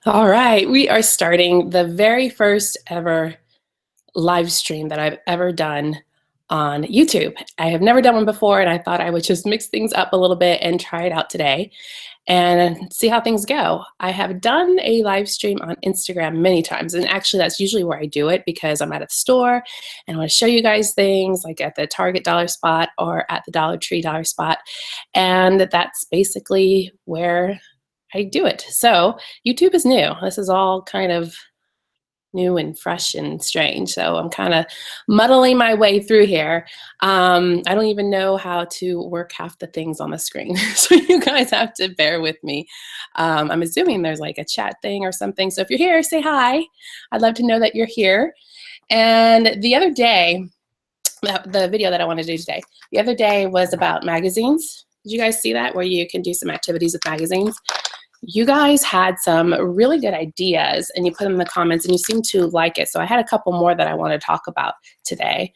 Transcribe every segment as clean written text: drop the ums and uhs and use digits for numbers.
All right, we are starting the very first ever live stream that I've ever done on YouTube. I have never done one before, and I thought I would just mix things up a little bit and try it out today and see how things go. I have done a live stream on Instagram many times, and actually that's usually where I do it because I'm at a store and I want to show you guys things like at the Target dollar spot or at the Dollar Tree dollar spot, and that's basically where I do it. So YouTube is new. This is all kind of new and fresh and strange. So I'm kind of muddling my way through here. I don't even know how to work half the things on the screen. So you guys have to bear with me. I'm assuming there's like a chat thing or something. So if you're here, say hi. I'd love to know that you're here. And the other day, the video that I want to do today, the other day was about magazines. Did you guys see that, where you can do some activities with magazines? You guys had some really good ideas and you put them in the comments and you seem to like it. So I had a couple more that I want to talk about today.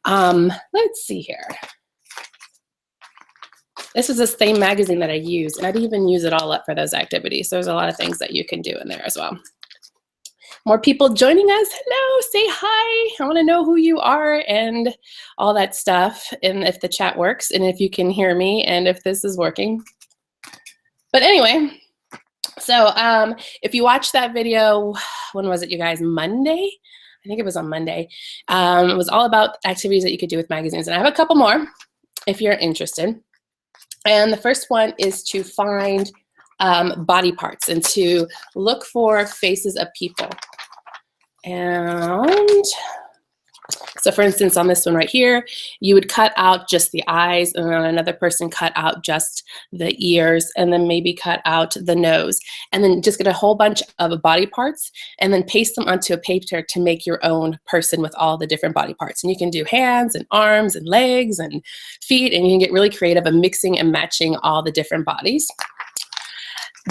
Let's see here. This is the same magazine that I used, and I didn't even use it all up for those activities. So there's a lot of things that you can do in there as well. More people joining us. Hello, say hi. I want to know who you are and all that stuff, and if the chat works and if you can hear me and if this is working. But anyway, so if you watched that video, when was it, you guys? Monday? I think it was on Monday. It was all about activities that you could do with magazines. And I have a couple more if you're interested. And the first one is to find body parts and to look for faces of people. And so for instance, on this one right here, you would cut out just the eyes, and then another person cut out just the ears, and then maybe cut out the nose, and then just get a whole bunch of body parts and then paste them onto a paper to make your own person with all the different body parts. And you can do hands and arms and legs and feet, and you can get really creative of mixing and matching all the different bodies.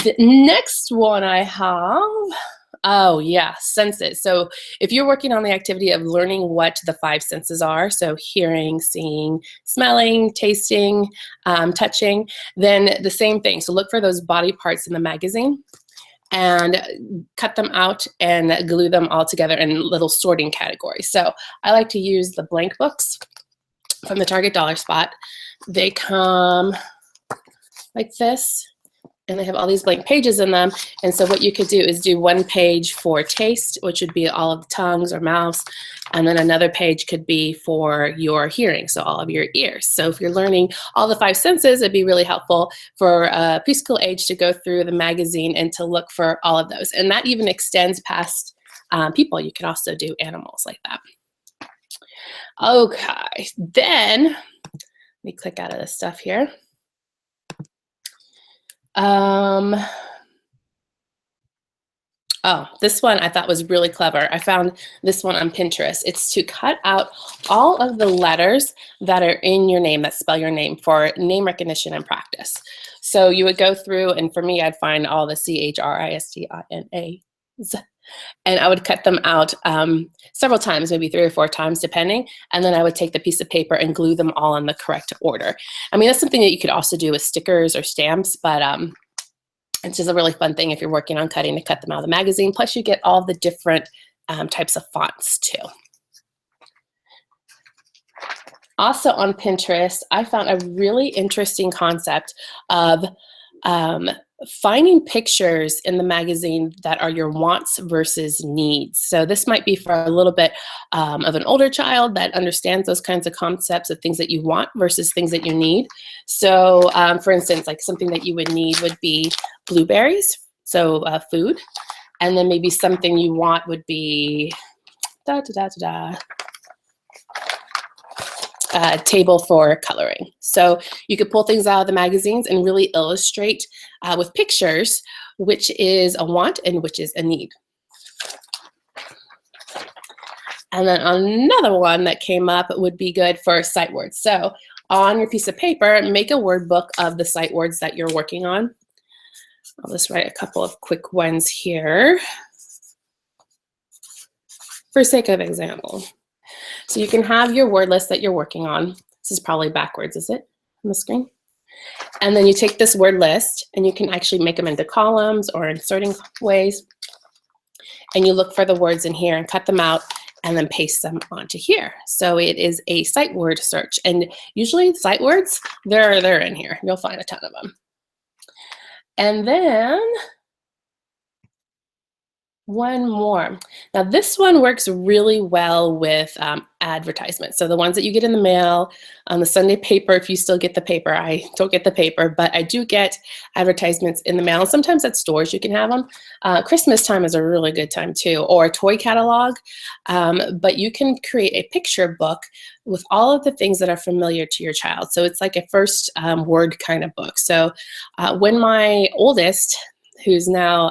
The next one I have, oh yeah, senses. So if you're working on the activity of learning what the 5 senses are, so hearing, seeing, smelling, tasting, touching, then the same thing. So look for those body parts in the magazine and cut them out and glue them all together in little sorting categories. So I like to use the blank books from the Target dollar spot. They come like this, and they have all these blank pages in them. And so what you could do is do one page for taste, which would be all of the tongues or mouths. And then another page could be for your hearing, so all of your ears. So if you're learning all the 5 senses, it'd be really helpful for preschool age to go through the magazine and to look for all of those. And that even extends past people. You can also do animals like that. Okay, then let me click out of this stuff here. Oh, this one I thought was really clever. I found this one on Pinterest. It's to cut out all of the letters that are in your name, that spell your name, for name recognition and practice. So you would go through, and for me, I'd find all the CHRISTINAs, and I would cut them out several times, maybe 3 or 4 times, depending. And then I would take the piece of paper and glue them all in the correct order. I mean, that's something that you could also do with stickers or stamps, but it's just a really fun thing if you're working on cutting to cut them out of the magazine. Plus, you get all the different types of fonts too. Also on Pinterest, I found a really interesting concept of finding pictures in the magazine that are your wants versus needs. So this might be for a little bit of an older child that understands those kinds of concepts of things that you want versus things that you need. So for instance, like something that you would need would be blueberries, so food. And then maybe something you want would be table for coloring. So you could pull things out of the magazines and really illustrate with pictures which is a want and which is a need. And then another one that came up would be good for sight words. So on your piece of paper, make a word book of the sight words that you're working on. I'll just write a couple of quick ones here for sake of example. So you can have your word list that you're working on. This is probably backwards, is it, on the screen? And then you take this word list and you can actually make them into columns or in sorting ways. and you look for the words in here and cut them out and then paste them onto here. So it is a sight word search. And usually sight words, they're in here. You'll find a ton of them. And then one more. Now this one works really well with advertisements. So the ones that you get in the mail, on the Sunday paper, if you still get the paper. I don't get the paper, but I do get advertisements in the mail. And sometimes at stores you can have them. Christmas time is a really good time too, or a toy catalog. But you can create a picture book with all of the things that are familiar to your child. So it's like a first word kind of book. So when my oldest, who's now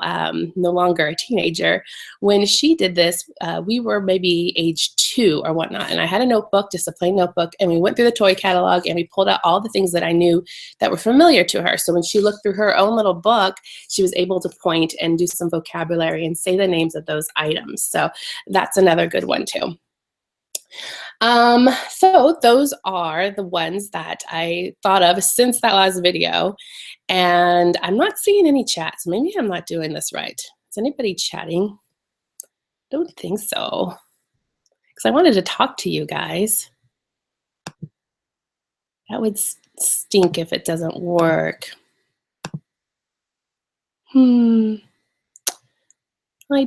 no longer a teenager, when she did this, we were maybe age 2 or whatnot, and I had a notebook, just a plain notebook, and we went through the toy catalog and we pulled out all the things that I knew that were familiar to her. So when she looked through her own little book, she was able to point and do some vocabulary and say the names of those items. So that's another good one too. So those are the ones that I thought of since that last video, and I'm not seeing any chats. Maybe I'm not doing this right. Is anybody chatting? Don't think so, because I wanted to talk to you guys. That would stink if it doesn't work. I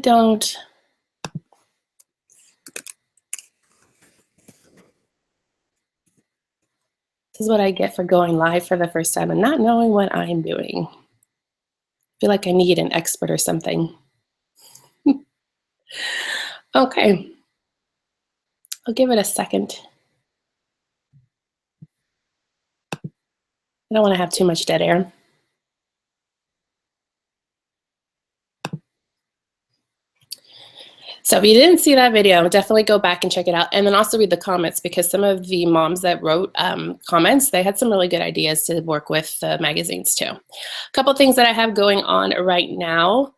don't. This is what I get for going live for the first time and not knowing what I'm doing. I feel like I need an expert or something. Okay. I'll give it a second. I don't want to have too much dead air. So if you didn't see that video, definitely go back and check it out. And then also read the comments, because some of the moms that wrote comments, they had some really good ideas to work with the magazines too. A couple things that I have going on right now.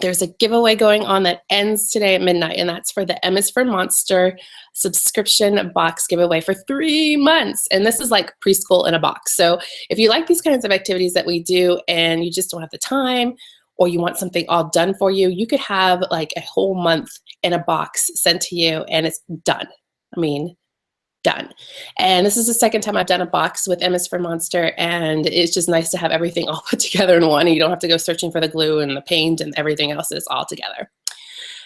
There's a giveaway going on that ends today at midnight, and that's for the M is for Monster subscription box giveaway for 3 months. And this is like preschool in a box. So if you like these kinds of activities that we do and you just don't have the time, or you want something all done for you, you could have like a whole month in a box sent to you and it's done. I mean, done. And this is the second time I've done a box with M is for Monster, and it's just nice to have everything all put together in one, and you don't have to go searching for the glue and the paint and everything else. Is all together.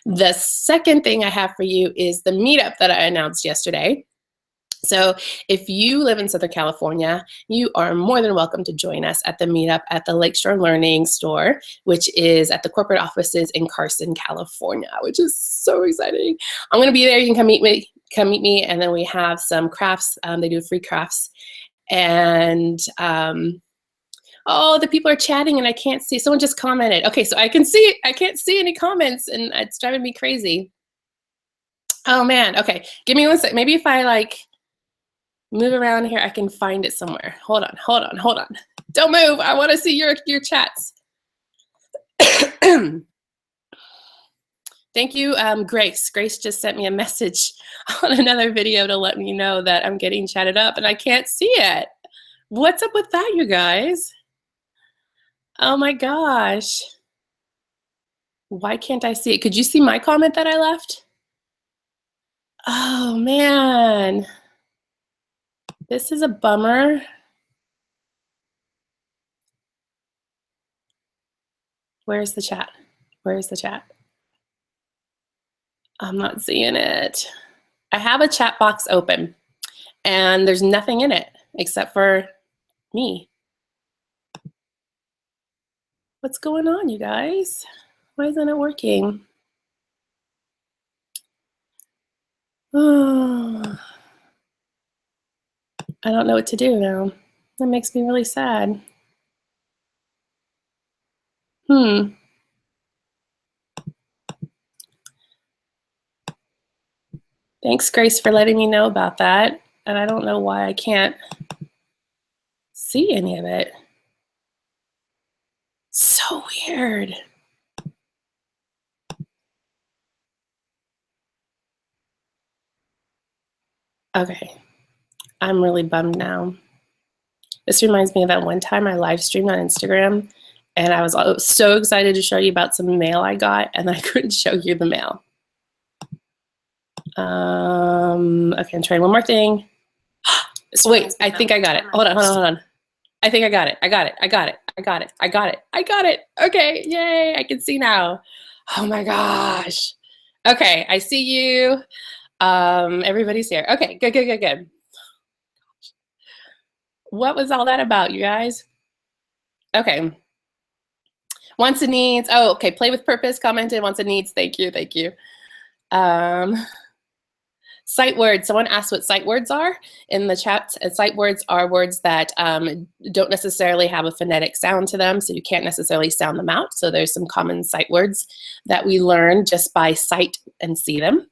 The second thing I have for you is the meetup that I announced yesterday. So if you live in Southern California, you are more than welcome to join us at the meetup at the Lakeshore Learning Store, which is at the corporate offices in Carson, California, which is so exciting. I'm going to be there. You can come meet me. And then we have some crafts. They do free crafts. And oh, the people are chatting and I can't see. Someone just commented. Okay, so I can see it. I can't see any comments and it's driving me crazy. Oh man. Okay, give me one sec. Maybe if I like move around here, I can find it somewhere. Hold on. Don't move. I want to see your chats. Thank you, Grace. Grace just sent me a message on another video to let me know that I'm getting chatted up and I can't see it. What's up with that, you guys? Oh my gosh. Why can't I see it? Could you see my comment that I left? Oh man. This is a bummer. Where's the chat? Where's the chat? I'm not seeing it. I have a chat box open and there's nothing in it except for me. What's going on, you guys? Why isn't it working? Oh, I don't know what to do now. That makes me really sad. Thanks, Grace, for letting me know about that. And I don't know why I can't see any of it. So weird. Okay, I'm really bummed now. This reminds me of that one time I live streamed on Instagram And I was so excited to show you about some mail I got, and I couldn't show you the mail. Okay, I'm trying one more thing. So wait, I think I got it. Hold on. I think I got it. I got it. Okay, yay, I can see now. Oh my gosh. Okay, I see you. Everybody's here. Okay, good. What was all that about, you guys? Okay. Wants and needs. Oh, okay. Play with purpose commented. Wants and needs. Thank you. Sight words. Someone asked what sight words are in the chat. Sight words are words that don't necessarily have a phonetic sound to them, so you can't necessarily sound them out. So there's some common sight words that we learn just by sight and see them.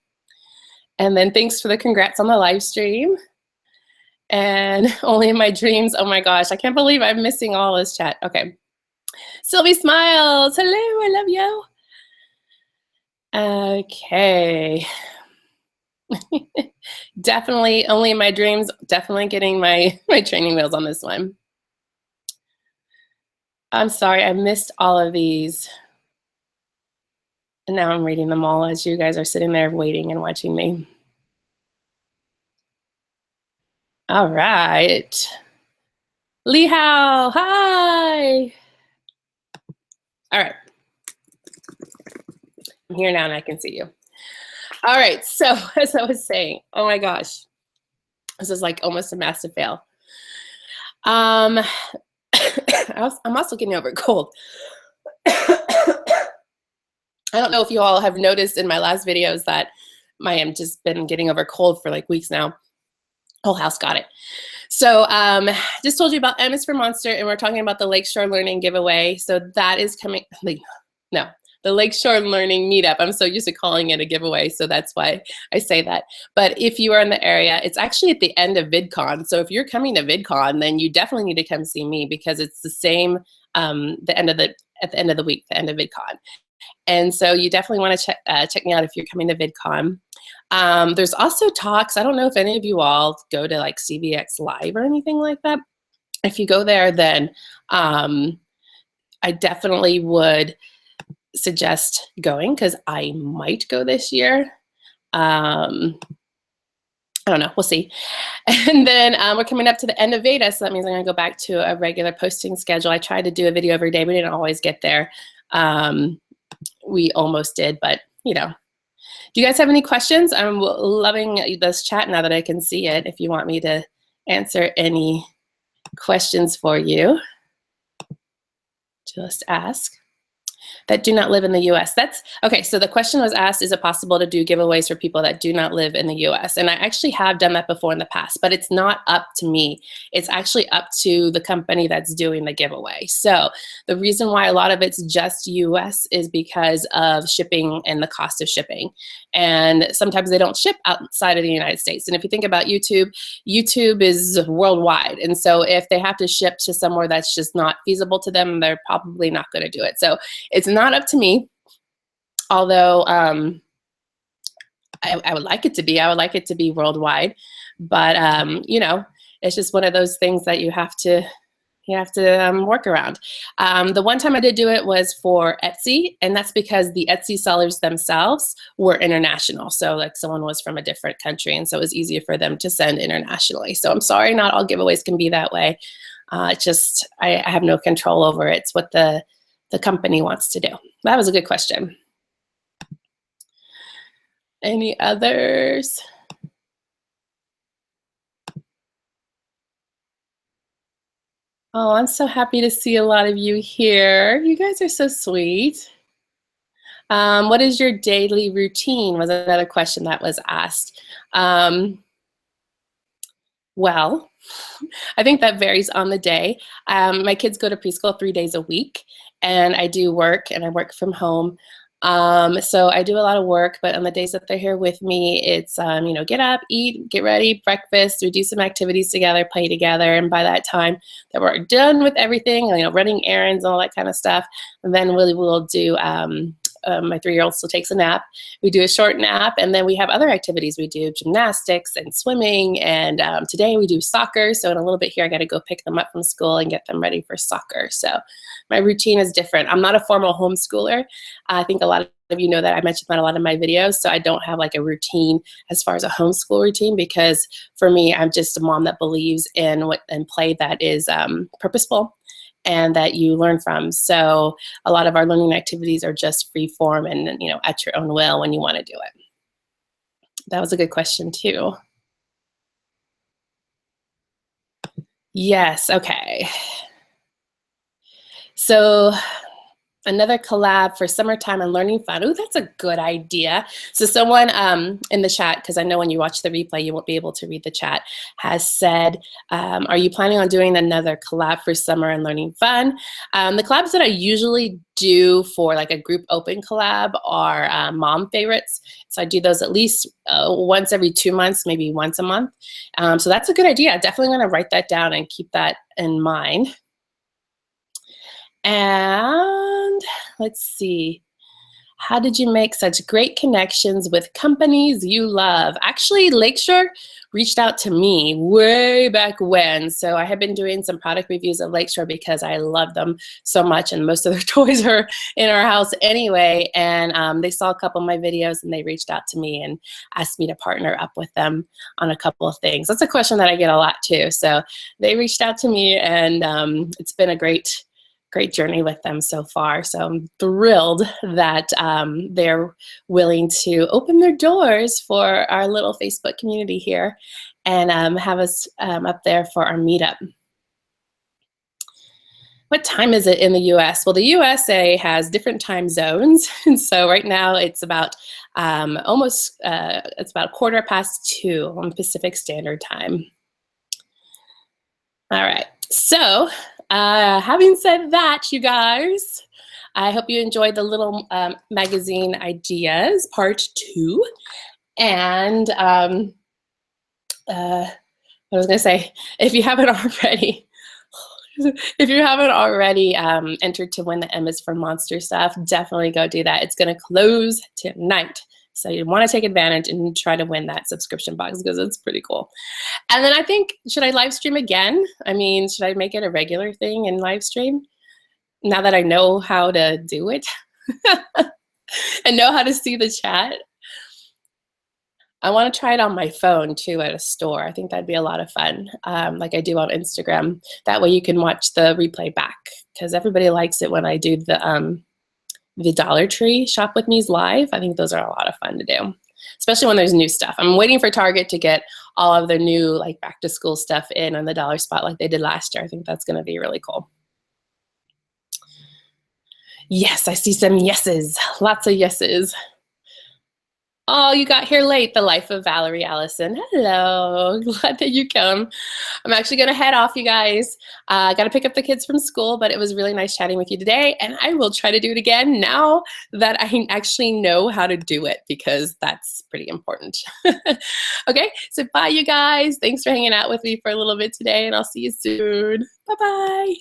And then thanks for the congrats on the live stream. And only in my dreams. Oh my gosh, I can't believe I'm missing all this chat. Okay. Sylvie Smiles. Hello, I love you. Okay. Definitely only in my dreams. Definitely getting my training wheels on this one. I'm sorry, I missed all of these. And now I'm reading them all as you guys are sitting there waiting and watching me. All right. Lee Hao, hi. All right. I'm here now and I can see you. All right, so as I was saying, oh my gosh, this is like almost a massive fail. I'm also getting over a cold. I don't know if you all have noticed in my last videos that I am just been getting over a cold for like weeks now. Whole house got it. So just told you about M is for Monster, and we're talking about the Lakeshore Learning giveaway. So that is coming, the Lakeshore Learning Meetup. I'm so used to calling it a giveaway, so that's why I say that. But if you are in the area, it's actually at the end of VidCon. So if you're coming to VidCon, then you definitely need to come see me, because it's the same at the end of the week, the end of VidCon. And so you definitely want to check me out if you're coming to VidCon. There's also talks. I don't know if any of you all go to like CVX Live or anything like that. If you go there, then I definitely would suggest going, because I might go this year. I don't know, we'll see. And then we're coming up to the end of Veda, so that means I'm gonna go back to a regular posting schedule. I try to do a video every day, but didn't always get there. We almost did, but you know. Do you guys have any questions? I'm loving this chat now that I can see it. If you want me to answer any questions for you, just ask. That do not live in the US. That's okay. So the question was asked, is it possible to do giveaways for people that do not live in the US? And I actually have done that before in the past, but it's not up to me. It's actually up to the company that's doing the giveaway. So the reason why a lot of it's just US is because of shipping and the cost of shipping. And sometimes they don't ship outside of the United States. And if you think about YouTube, YouTube is worldwide. And so if they have to ship to somewhere that's just not feasible to them, they're probably not going to do it. So it's not up to me, although I would like it to be. I would like it to be worldwide, but you know, it's just one of those things that you have to work around. The one time I did do it was for Etsy, and that's because the Etsy sellers themselves were international. So like someone was from a different country, and so it was easier for them to send internationally. So I'm sorry, not all giveaways can be that way. It's just I have no control over it. It's what the company wants to do. That was a good question. Any others? Oh, I'm so happy to see a lot of you here. You guys are so sweet. What is your daily routine was another question that was asked. Well, I think that varies on the day. My kids go to preschool 3 days a week, and I do work, and I work from home. So I do a lot of work, but on the days that they're here with me, it's, you know, get up, eat, get ready, breakfast, we do some activities together, play together, and by that time that we're done with everything, you know, running errands and all that kind of stuff, and then we will do my 3-year-old still takes a nap. We do a short nap, and then we have other activities. We do gymnastics and swimming, and today we do soccer. So in a little bit here, I got to go pick them up from school and get them ready for soccer. So my routine is different. I'm not a formal homeschooler. I think a lot of you know that. I mentioned that a lot of my videos. So I don't have like a routine as far as a homeschool routine, because for me, I'm just a mom that believes in play that is purposeful and that you learn from. So a lot of our learning activities are just free form and, you know, at your own will when you want to do it. That was a good question too. Yes, okay. So another collab for summertime and learning fun. Oh, that's a good idea. So someone in the chat, because I know when you watch the replay, you won't be able to read the chat, has said, are you planning on doing another collab for summer and learning fun? The collabs that I usually do for like a group open collab are mom favorites. So I do those at least once every 2 months, maybe once a month. So that's a good idea. Definitely want to write that down and keep that in mind. And let's see. How did you make such great connections with companies you love? Actually, Lakeshore reached out to me way back when. So I have been doing some product reviews of Lakeshore because I love them so much, and most of their toys are in our house anyway. And they saw a couple of my videos and they reached out to me and asked me to partner up with them on a couple of things. That's a question that I get a lot too. So they reached out to me, and it's been a great journey with them so far. So I'm thrilled that they're willing to open their doors for our little Facebook community here and have us up there for our meetup. What time is it in the US? Well, the USA has different time zones. And so right now it's about it's about 2:15 on Pacific Standard Time. All right, so having said that, you guys, I hope you enjoyed the little magazine ideas, part 2. And what I was gonna say, if you haven't already, entered to win the Emmas for Monster stuff, definitely go do that. It's gonna close tonight. So you want to take advantage and try to win that subscription box because it's pretty cool. And then I think, should I live stream again? I mean, should I make it a regular thing in live stream now that I know how to do it and know how to see the chat? I want to try it on my phone too at a store. I think that'd be a lot of fun, like I do on Instagram. That way you can watch the replay back, because everybody likes it when I do the Dollar Tree Shop With Me's live. I think those are a lot of fun to do, especially when there's new stuff. I'm waiting for Target to get all of their new like back to school stuff in on the dollar spot like they did last year. I think that's gonna be really cool. Yes, I see some yeses, lots of yeses. Oh, you got here late. The Life of Valerie Allison. Hello, glad that you come. I'm actually gonna head off, you guys. I gotta pick up the kids from school, but it was really nice chatting with you today, and I will try to do it again now that I actually know how to do it, because that's pretty important. Okay, so bye, you guys. Thanks for hanging out with me for a little bit today, and I'll see you soon. Bye-bye.